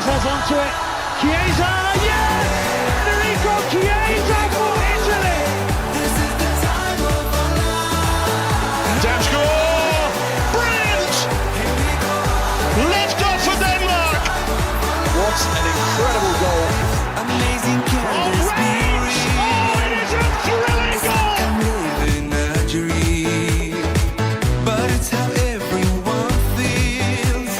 Sanchez onto it. Chiesa, yes! Federico Chiesa for Italy! Damn score! Brilliant! Lift off for Denmark! What an incredible goal. Amazing Oh, range! Oh, it is a thrilling goal! I'm living a dream, but it's how everyone feels.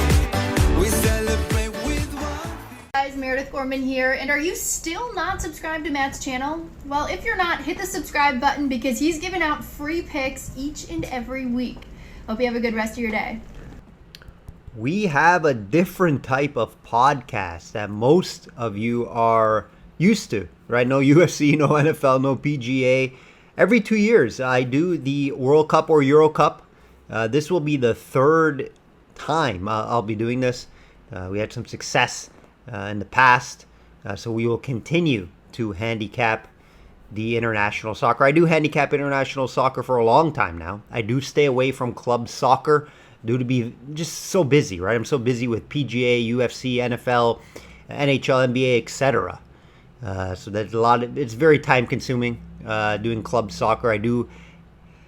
We celebrate with one. Guys, Meredith Gorman here, and are you still not subscribed to Matt's channel? Well, if you're not, hit the subscribe button because he's giving out free picks each and every week. Hope you have a good rest of your day. We have a different type of podcast that most of you are used to, right? No UFC, no NFL, no PGA. Every 2 years, I do the World Cup or Euro Cup. This will be the third time I'll be doing this. We had some success in the past, so we will continue to handicap the international soccer. I do handicap international soccer for a long time now. I do stay away from club soccer due to be just so busy, right? I'm so busy with PGA, UFC, NFL, NHL, NBA, etc. So there's a lot of, it's very time consuming doing club soccer. I do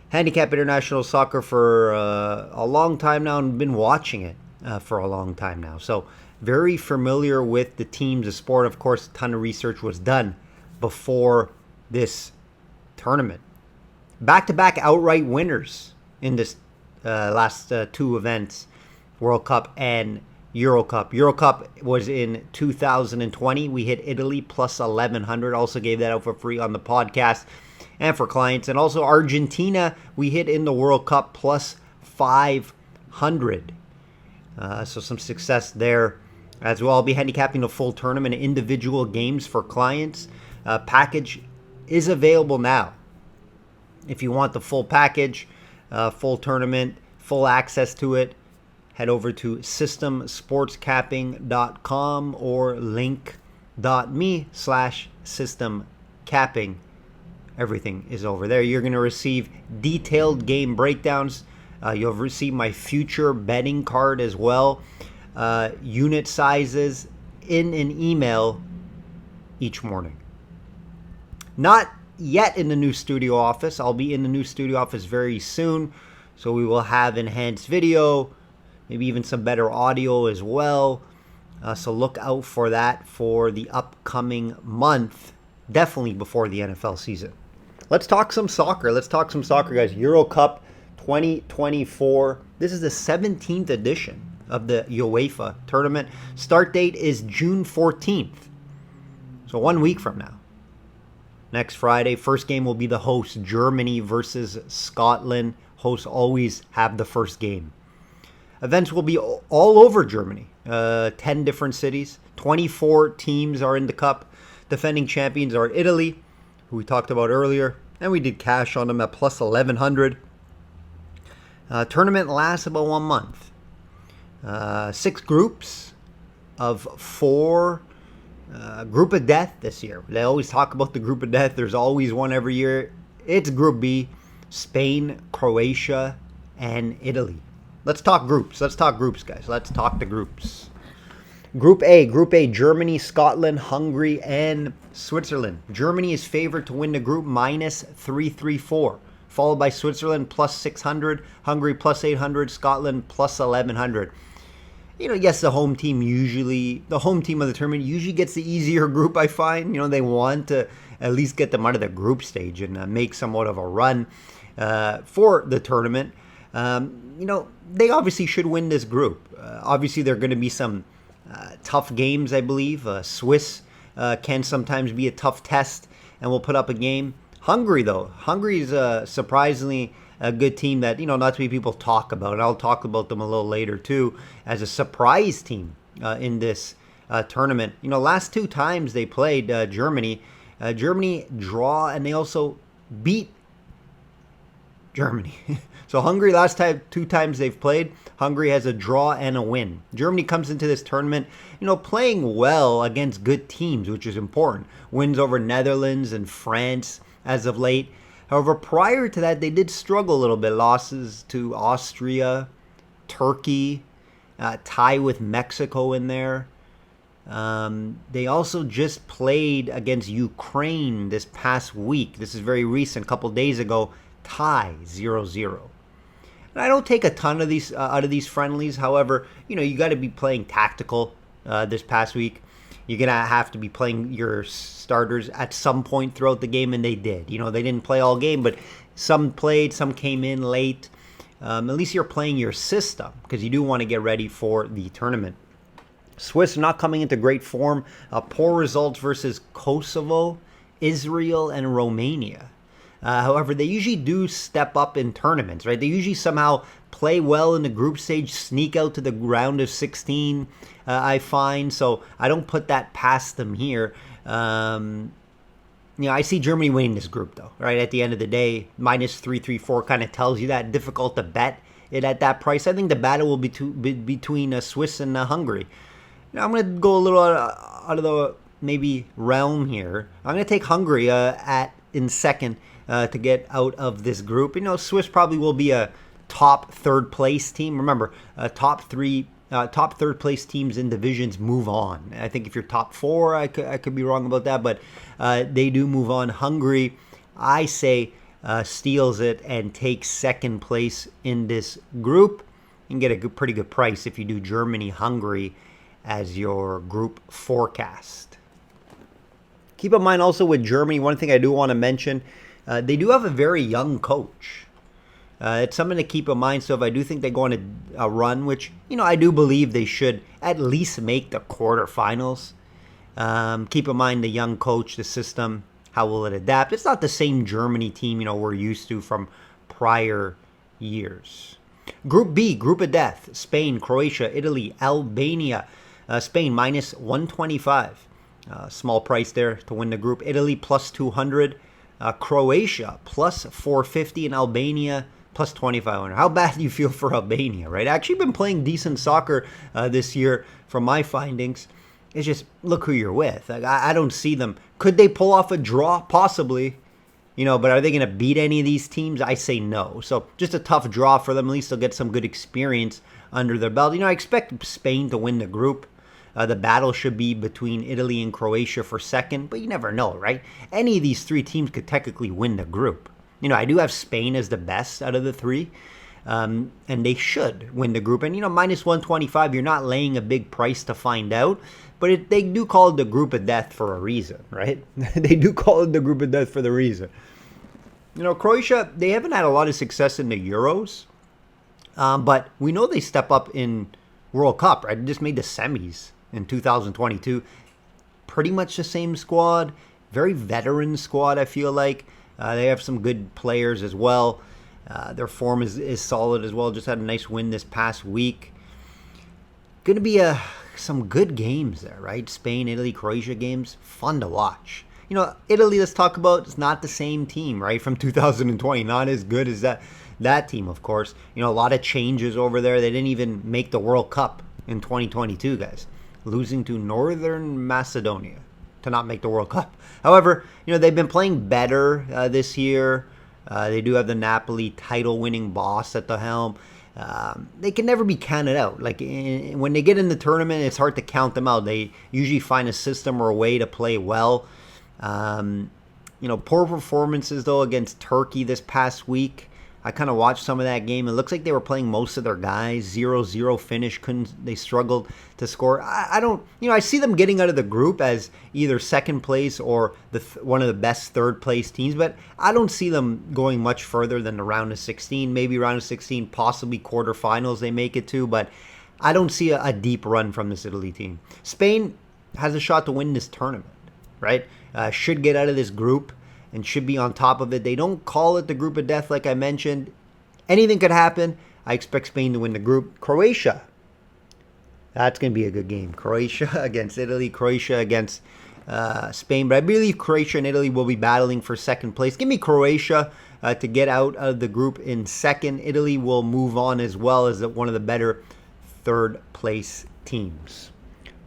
handicap international soccer for a long time now and been watching it for a long time now. So very familiar with the teams, the sport. Of course, a ton of research was done before this tournament. Back-to-back outright winners in this last two events, World Cup and Euro Cup. Euro Cup was in 2020. We hit Italy plus 1,100. Also gave that out for free on the podcast and for clients. And also Argentina, we hit in the World Cup plus 500. So some success there as well. I'll be handicapping the full tournament and individual games for clients. Package is available now. If you want the full package, full tournament, full access to it, head over to systemsportscapping.com or link.me/systemcapping. Everything is over there. You're going to receive detailed game breakdowns. You'll receive my future betting card as well. Unit sizes in an email each morning. Not yet in the new studio office. I'll be in the new studio office very soon. So we will have enhanced video, maybe even some better audio as well. So look out for that for the upcoming month. Definitely before the NFL season. Let's talk some soccer. Guys. Euro Cup 2024. This is the 17th edition of the UEFA tournament. Start date is June 14th. So 1 week from now. Next Friday, first game will be the host, Germany versus Scotland. Hosts always have the first game. Events will be all over Germany. 10 different cities. 24 teams are in the cup. Defending champions are Italy, who we talked about earlier. And we did cash on them at plus 1,100. Tournament lasts about 1 month. 6 groups of 4. Group of death this year. They always talk about the group of death. There's always one every year. It's Group B, Spain, Croatia, and Italy. Let's talk groups, guys. Let's talk the groups. Group A, Germany, Scotland, Hungary, and Switzerland. Germany is favored to win the group minus 334, followed by Switzerland plus 600, Hungary plus 800, Scotland plus 1,100. Yes, the home team of the tournament usually gets the easier group, I find. They want to at least get them out of the group stage and make somewhat of a run for the tournament. They obviously should win this group. Obviously, there are going to be some tough games, I believe. Swiss can sometimes be a tough test and will put up a game. Hungary is surprisingly a good team that, not too many people talk about. And I'll talk about them a little later, too, as a surprise team in this tournament. Last 2 times they played Germany, Germany draw, and they also beat Germany. So Hungary, last 2 times they've played, Hungary has a draw and a win. Germany comes into this tournament, playing well against good teams, which is important. Wins over Netherlands and France as of late. However, prior to that, they did struggle a little bit. Losses to Austria, Turkey, tie with Mexico in there. They also just played against Ukraine this past week. This is very recent, a couple days ago. Tie 0-0. And I don't take a ton of these out of these friendlies. However, you got to be playing tactical this past week. You're going to have to be playing your starters at some point throughout the game, and they did. They didn't play all game, but some played, some came in late. At least you're playing your system because you do want to get ready for the tournament. Swiss not coming into great form. Poor results versus Kosovo, Israel, and Romania. However, they usually do step up in tournaments, right? They usually somehow play well in the group stage, sneak out to the round of 16, I find. So I don't put that past them here. I see Germany winning this group, though, right? At the end of the day, minus 334 kind of tells you that. Difficult to bet it at that price. I think the battle will be between Swiss and Hungary. I'm going to go a little out of the maybe realm here. I'm going to take Hungary in second to get out of this group. Swiss probably will be a top third place team. Remember, top third place teams in divisions move on. I think if you're top four, I could be wrong about that, but they do move on. Hungary, I say, steals it and takes second place in this group. You can get a pretty good price if you do Germany, Hungary as your group forecast. Keep in mind also with Germany, one thing I do want to mention, they do have a very young coach. It's something to keep in mind. So if I do think they go on a run, which, I do believe they should at least make the quarterfinals. Keep in mind the young coach, the system, how will it adapt? It's not the same Germany team, we're used to from prior years. Group B, group of death, Spain, Croatia, Italy, Albania. Spain minus 125. Small price there to win the group. Italy plus 200. Croatia plus 450. And Albania plus 2,500. How bad do you feel for Albania, right? Actually been playing decent soccer this year from my findings. It's just, look who you're with. I don't see them. Could they pull off a draw? Possibly. But are they going to beat any of these teams? I say no. So just a tough draw for them. At least they'll get some good experience under their belt. I expect Spain to win the group. The battle should be between Italy and Croatia for second, but you never know, right? Any of these three teams could technically win the group. I do have Spain as the best out of the three, and they should win the group. And, minus 125, you're not laying a big price to find out, but they do call it the group of death for a reason, right? They do call it the group of death for the reason. Croatia, they haven't had a lot of success in the Euros, but we know they step up in World Cup, right? They just made the semis in 2022. Pretty much the same squad. Very veteran squad, I feel like. They have some good players as well. Their form is solid as well. Just had a nice win this past week. Going to be some good games there, right? Spain, Italy, Croatia games. Fun to watch. Italy, let's talk about, it's not the same team, right? From 2020. Not as good as that team, of course. A lot of changes over there. They didn't even make the World Cup in 2022, guys. Losing to Northern Macedonia to not make the World Cup. However, they've been playing better this year. They do have the Napoli title-winning boss at the helm. They can never be counted out. Like when they get in the tournament, it's hard to count them out. They usually find a system or a way to play well. Poor performances though against Turkey this past week. I kind of watched some of that game. It looks like they were playing most of their guys. 0-0 finish. They struggled to score. I don't, I see them getting out of the group as either second place or one of the best third place teams, but I don't see them going much further than the round of 16, maybe round of 16, possibly quarterfinals they make it to, but I don't see a deep run from this Italy team. Spain has a shot to win this tournament, right? Should get out of this group and should be on top of it. They don't call it the group of death like I mentioned. Anything could happen. I expect Spain to win the group. Croatia. That's going to be a good game. Croatia against Italy. Croatia against Spain. But I believe Croatia and Italy will be battling for second place. Give me Croatia to get out of the group in second. Italy will move on as well as one of the better third place teams.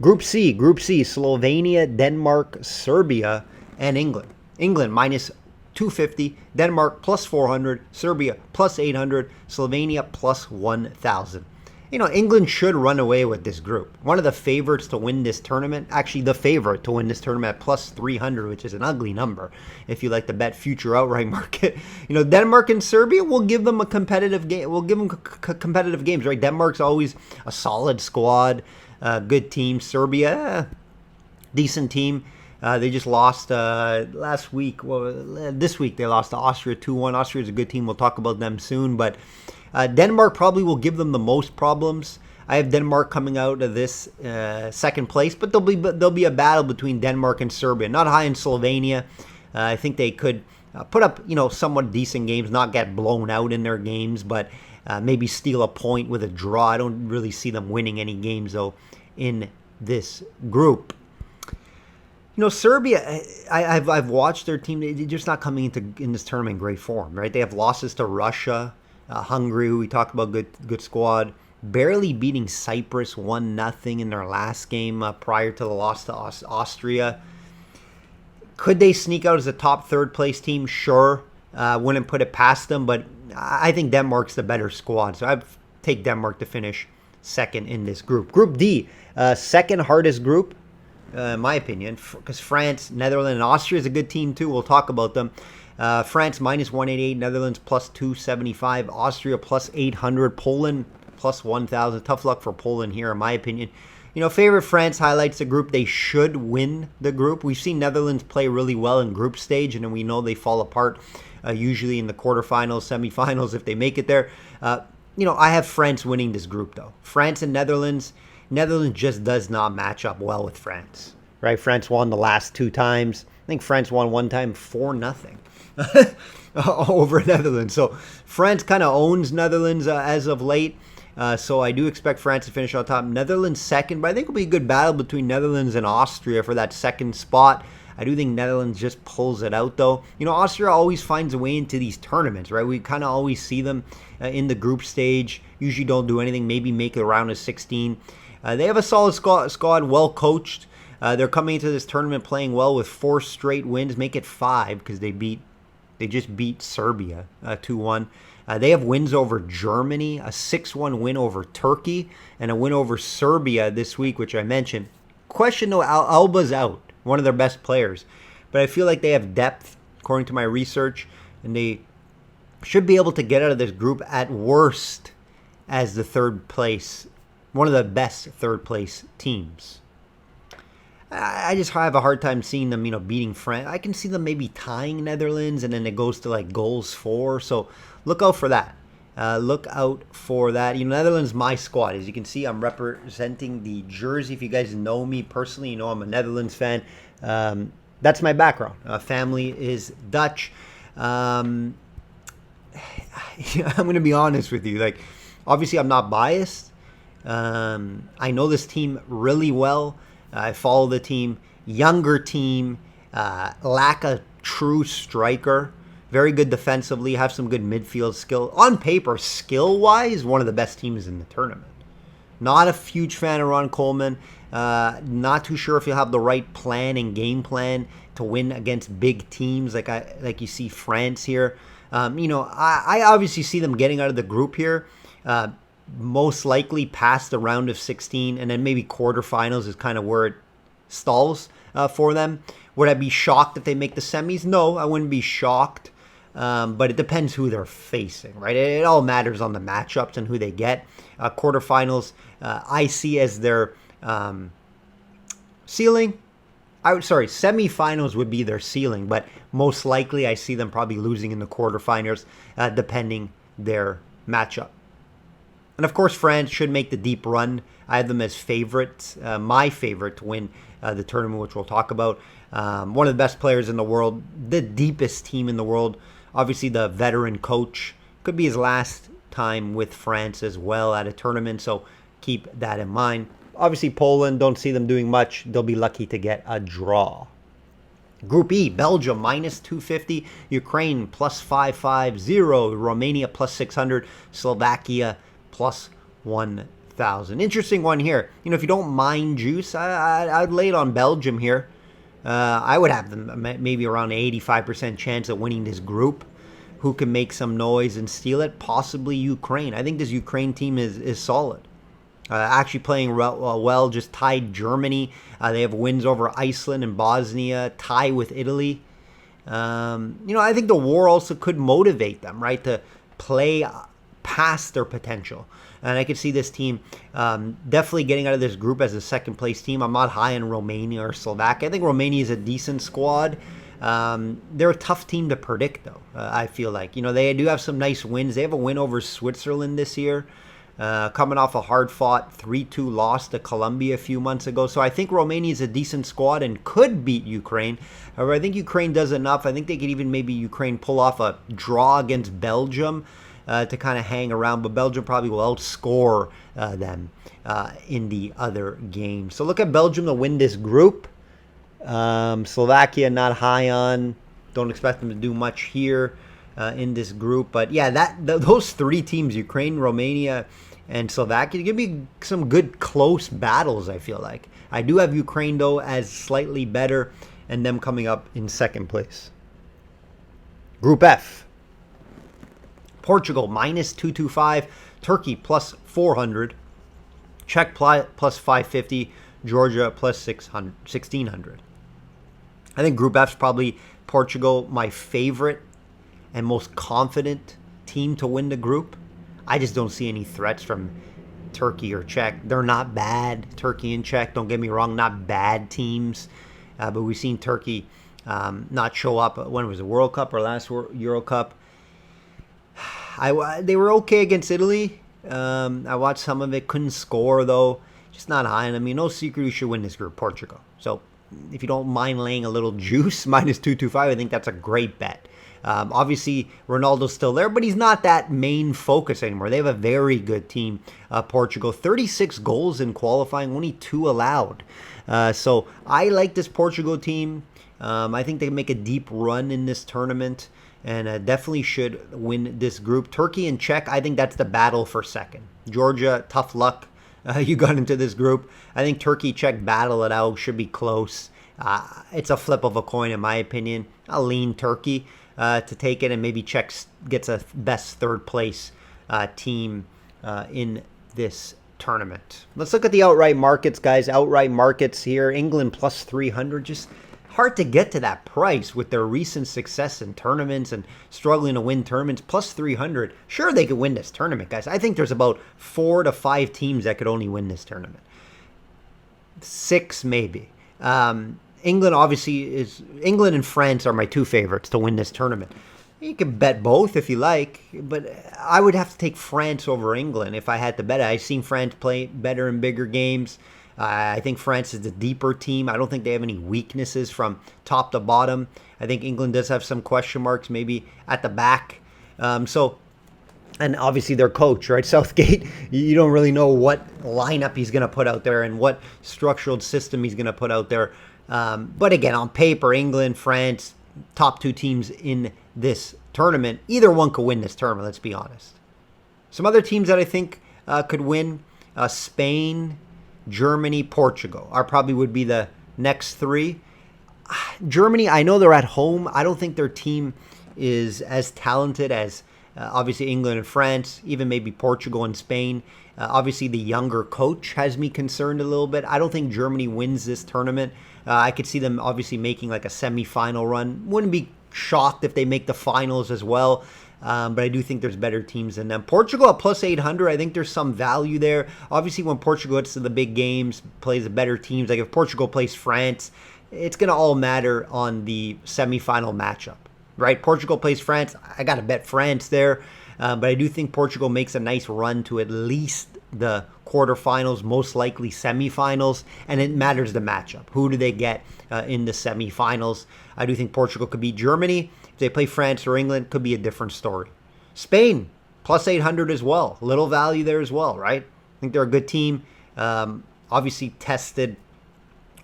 Group C. Slovenia, Denmark, Serbia, and England. England minus 250, Denmark plus 400, Serbia plus 800, Slovenia plus 1,000. England should run away with this group. One of the favorites to win this tournament, actually the favorite to win this tournament at plus 300, which is an ugly number if you like to bet future outright market. Denmark and Serbia will give them a competitive game. We'll give them competitive games, right? Denmark's always a solid squad, good team. Serbia, decent team. They just lost last week. Well, this week they lost to Austria 2-1. Austria is a good team. We'll talk about them soon, but Denmark probably will give them the most problems. I have Denmark coming out of this second place, but there'll be a battle between Denmark and Serbia. Not high in Slovenia. I think they could put up somewhat decent games, not get blown out in their games, but maybe steal a point with a draw. I don't really see them winning any games though in this group. Serbia, I've watched their team. They're just not coming in this tournament in great form, right? They have losses to Russia, Hungary, who we talked about, good squad. Barely beating Cyprus 1-0 in their last game prior to the loss to Austria. Could they sneak out as a top third place team? Sure. Wouldn't put it past them, but I think Denmark's the better squad. So I'd take Denmark to finish second in this group. Group D, second hardest group. In my opinion, because France, Netherlands, and Austria is a good team too. We'll talk about them. France minus 188, Netherlands plus 275, Austria plus 800, Poland plus 1,000. Tough luck for Poland here, in my opinion. Favorite France highlights the group. They should win the group. We've seen Netherlands play really well in group stage, and then we know they fall apart usually in the quarterfinals, semifinals if they make it there. I have France winning this group though. France and Netherlands. Netherlands just does not match up well with France, right? France won the last 2 times. I think France won one time 4-0 over Netherlands. So France kind of owns Netherlands as of late. So I do expect France to finish on top. Netherlands second, but I think it'll be a good battle between Netherlands and Austria for that second spot. I do think Netherlands just pulls it out, though. Austria always finds a way into these tournaments, right? We kind of always see them in the group stage. Usually don't do anything, maybe make it around a 16. They have a solid squad, well coached. They're coming into this tournament playing well with 4 straight wins, make it 5 because they just beat Serbia 2-1. They have wins over Germany, a 6-1 win over Turkey, and a win over Serbia this week, which I mentioned. Question though, Alba's out, one of their best players, but I feel like they have depth according to my research, and they should be able to get out of this group at worst as the third place. One of the best third place teams. I just have a hard time seeing them, beating France. I can see them maybe tying Netherlands, and then it goes to like goals for. So look out for that. Netherlands, my squad. As you can see, I'm representing the jersey. If you guys know me personally, I'm a Netherlands fan. That's my background. Family is Dutch. I'm going to be honest with you. Obviously, I'm not biased. I know this team really well. I follow the team. Younger team. Lack a true striker. Very good defensively. Have some good midfield skill. On paper, skill-wise, one of the best teams in the tournament. Not a huge fan of Ron Coleman. Not too sure if he'll have the right plan and game plan to win against big teams like you see France here. I obviously see them getting out of the group here. Most likely past the round of 16, and then maybe quarterfinals is kind of where it stalls for them. Would I be shocked if they make the semis? No, I wouldn't be shocked. But it depends who they're facing, right? It all matters on the matchups and who they get. Quarterfinals, I see as their ceiling. Semifinals would be their ceiling, but most likely I see them probably losing in the quarterfinals, depending their matchup. And of course, France should make the deep run. I have them as favorites, my favorite to win the tournament, which we'll talk about. One of the best players in the world, the deepest team in the world. Obviously, the veteran coach. Could be his last time with France as well at a tournament, so keep that in mind. Obviously, Poland, don't see them doing much. They'll be lucky to get a draw. Group E, Belgium minus 250, Ukraine plus 550, Romania plus 600, Slovakia plus 1,000. Interesting one here. If you don't mind juice, I'd lay it on Belgium here. I would have them maybe around an 85% chance of winning this group. Who can make some noise and steal it? Possibly Ukraine. I think this Ukraine team is solid. actually playing well, just tied Germany. They have wins over Iceland and Bosnia, tie with Italy. I think the war also could motivate them, right, to play past their potential. And I could see this team definitely getting out of this group as a second place team. I'm not high on Romania or Slovakia. I think Romania is a decent squad. They're a tough team to predict, though, I feel like. They do have some nice wins. They have a win over Switzerland this year, coming off a hard-fought 3-2 loss to Colombia a few months ago. So I think Romania is a decent squad and could beat Ukraine. However, I think Ukraine does enough. I think they could even maybe Ukraine pull off a draw against Belgium to kind of hang around. But Belgium probably will outscore them in the other games. So look at Belgium to win this group. Slovakia not high on. Don't expect them to do much here in this group. But yeah, those three teams, Ukraine, Romania, and Slovakia, give me some good close battles, I feel like. I do have Ukraine, though, as slightly better, and them coming up in second place. Group F. Portugal minus 225, Turkey plus 400, Czech plus 550, Georgia plus 1600. I think Group F is probably Portugal, my favorite and most confident team to win the group. I just don't see any threats from Turkey or Czech. They're not bad, Turkey and Czech. Don't get me wrong, not bad teams. But we've seen Turkey not show up. When was it, World Cup or last Euro Cup? They were okay against Italy. I watched some of it. Couldn't score, though. Just not high. And I mean, no secret you should win this group, Portugal. So if you don't mind laying a little juice, minus 225, I think that's a great bet. Obviously, Ronaldo's still there, but he's not that main focus anymore. They have a very good team, Portugal. 36 goals in qualifying, only 2 allowed. So I like this Portugal team. I think they can make a deep run in this tournament and definitely should win this group. Turkey and Czech, I think that's the battle for second. Georgia, tough luck. You got into this group. I think Turkey, Czech battle it out. Should be close. It's a flip of a coin, in my opinion. I'll lean Turkey to take it, and maybe Czech gets a best third place team in this tournament. Let's look at the outright markets, guys. Outright markets here. England plus 300. Just hard to get to that price with their recent success in tournaments and struggling to win tournaments. Plus 300. Sure, they could win this tournament, guys. I think there's about 4 to 5 teams that could only win this tournament. 6 maybe. England obviously England and France are my 2 favorites to win this tournament. You can bet both if you like, but I would have to take France over England if I had to bet it. I've seen France play better in bigger games. I think France is the deeper team. I don't think they have any weaknesses from top to bottom. I think England does have some question marks maybe at the back. And obviously their coach, right? Southgate, you don't really know what lineup he's going to put out there and what structural system he's going to put out there. But again, on paper, England, France, top 2 teams in this tournament. Either one could win this tournament, let's be honest. Some other teams that I think could win, Spain, Germany, Portugal probably would be the next 3. Germany, I know they're at home. I don't think their team is as talented as obviously England and France, even maybe Portugal and Spain. Obviously, the younger coach has me concerned a little bit. I don't think Germany wins this tournament. I could see them obviously making like a semi-final run. Wouldn't be shocked if they make the finals as well. But I do think there's better teams than them. Portugal at plus 800, I think there's some value there. Obviously, when Portugal gets to the big games, plays the better teams, like if Portugal plays France, it's going to all matter on the semifinal matchup, right? Portugal plays France, I got to bet France there. But I do think Portugal makes a nice run to at least the quarterfinals, most likely semifinals, and it matters the matchup. Who do they get in the semifinals? I do think Portugal could beat Germany. If they play France or England, could be a different story. Spain, plus 800 as well. Little value there as well, right? I think they're a good team. Obviously tested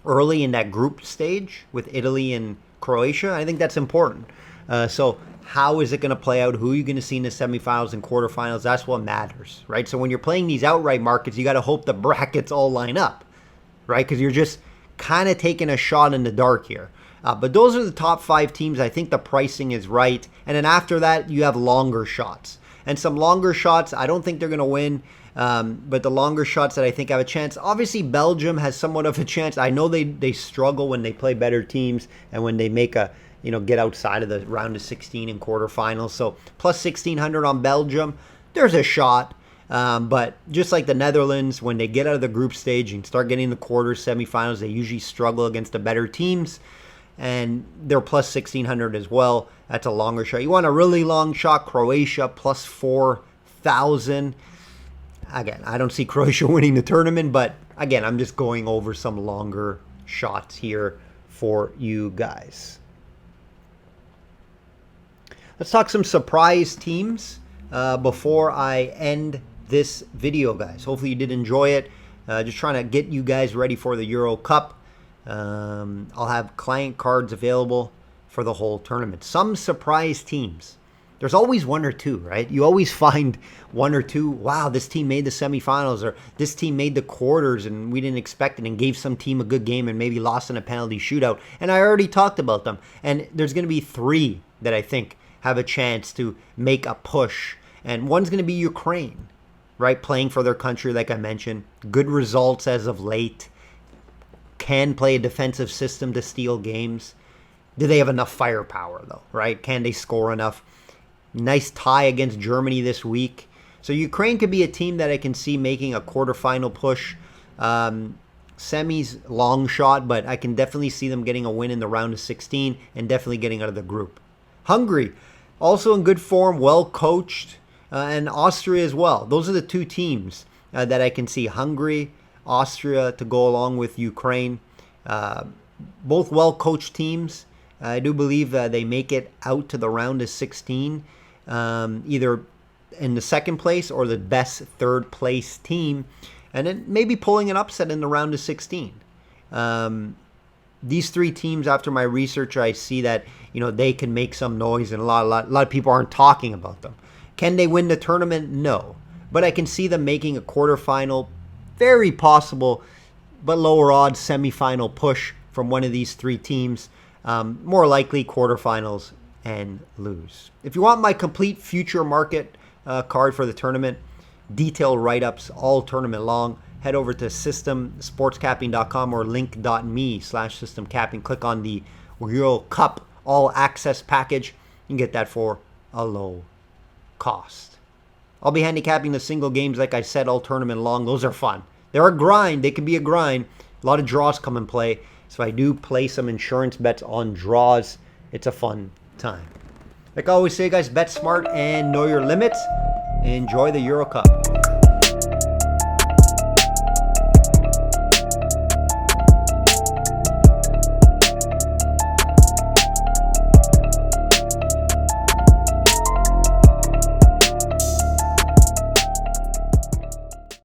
early in that group stage with Italy and Croatia. I think that's important. So how is it going to play out? Who are you going to see in the semifinals and quarterfinals? That's what matters, right? So when you're playing these outright markets, you got to hope the brackets all line up, right? Because you're just kind of taking a shot in the dark here. But those are the top 5 teams. I think the pricing is right. And then after that, you have longer shots. And some longer shots, I don't think they're going to win. But the longer shots that I think have a chance, obviously Belgium has somewhat of a chance. I know they struggle when they play better teams and when they make a, get outside of the round of 16 in quarterfinals. So plus 1,600 on Belgium, there's a shot. But just like the Netherlands, when they get out of the group stage and start getting the quarters, semifinals, they usually struggle against the better teams. And they're plus 1,600 as well. That's a longer shot. You want a really long shot, Croatia plus 4,000. Again, I don't see Croatia winning the tournament, but again, I'm just going over some longer shots here for you guys. Let's talk some surprise teams before I end this video, guys. Hopefully you did enjoy it. Just trying to get you guys ready for the Euro Cup. I'll have client cards available for the whole tournament. Some surprise teams. There's always one or two, right? You always find one or two, wow, this team made the semifinals, or this team made the quarters and we didn't expect it and gave some team a good game and maybe lost in a penalty shootout. And I already talked about them. And there's going to be three that I think have a chance to make a push. And one's going to be Ukraine, right? Playing for their country, like I mentioned. Good results as of late. Can play a defensive system to steal games. Do they have enough firepower, though, right? Can they score enough? Nice tie against Germany this week. So Ukraine could be a team that I can see making a quarterfinal push. Semis, long shot, but I can definitely see them getting a win in the round of 16 and definitely getting out of the group. Hungary, also in good form, well coached, and Austria as well. Those are the two teams that I can see. Hungary, Austria to go along with Ukraine. Both well coached teams. I do believe they make it out to the round of 16, either in the second place or the best third place team, and then maybe pulling an upset in the round of 16. These three teams, after my research, I see that they can make some noise, and a lot of people aren't talking about them. Can they win the tournament? No, but I can see them making a quarterfinal, very possible, but lower odds semifinal push from one of these three teams. More likely quarterfinals and lose. If you want my complete future market card for the tournament, detailed write-ups all tournament long, head over to systemsportscapping.com or link.me/systemcapping. Click on the Euro Cup All Access package. You can get that for a low cost. I'll be handicapping the single games, like I said, all tournament long. Those are fun. They're a grind. They can be a grind. A lot of draws come in play. So I do play some insurance bets on draws. It's a fun time. Like I always say, guys, bet smart and know your limits. Enjoy the Euro Cup.